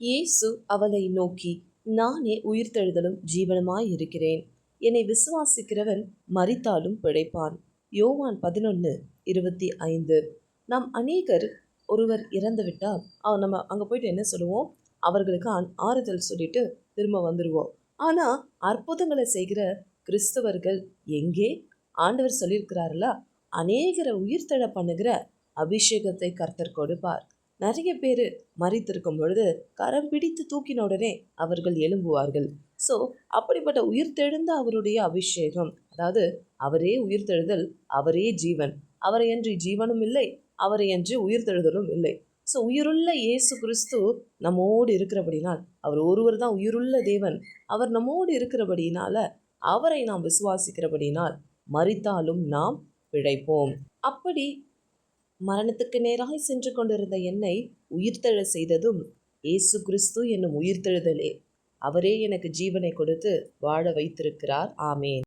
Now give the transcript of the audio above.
இயேசு அவளை நோக்கி, நானே உயிர்த்தெழுதலும் ஜீவனுமாய் இருக்கிறேன். என்னை விசுவாசிக்கிறவன் மரித்தாலும் பிழைப்பான். யோவான் 11:25. நாம் அநேகர் ஒருவர் இறந்துவிட்டால் நம்ம அங்கே போயிட்டு என்ன சொல்லுவோம்? அவர்களுக்கு ஆறுதல் சொல்லிட்டு திரும்ப வந்துடுவோம். ஆனால் அற்புதங்களை செய்கிற கிறிஸ்தவர்கள் எங்கே? ஆண்டவர் சொல்லியிருக்கிறார்களா, அநேகரை உயிர்த்தெழ பண்ணுகிற அபிஷேகத்தை கர்த்தர் கொடுப்பார். நிறைய பேர் மரித்திருக்கும் பொழுது கரம் பிடித்து தூக்கின உடனே அவர்கள் எழும்புவார்கள். ஸோ அப்படிப்பட்ட உயிர்த்தெழுந்த அவருடைய அபிஷேகம், அதாவது அவரே உயிர்த்தெழுதல், அவரே ஜீவன், அவரை அன்றி ஜீவனும் இல்லை, அவரை அன்றி உயிர்த்தெழுதலும் இல்லை. ஸோ உயிருள்ள இயேசு கிறிஸ்து நம்மோடு இருக்கிறபடினால், அவர் ஒருவர் தான் உயிருள்ள தேவன், அவர் நம்மோடு இருக்கிறபடினால, அவரை நாம் விசுவாசிக்கிறபடினால் மரித்தாலும் நாம் பிழைப்போம். அப்படி மரணத்துக்கு நேராய் சென்று கொண்டிருந்த என்னை உயிர்த்தெழ செய்ததும் இயேசு கிறிஸ்து என்னும் உயிர்த்தெழுதலே. அவரே எனக்கு ஜீவனை கொடுத்து வாழ வைத்திருக்கிறார். ஆமேன்.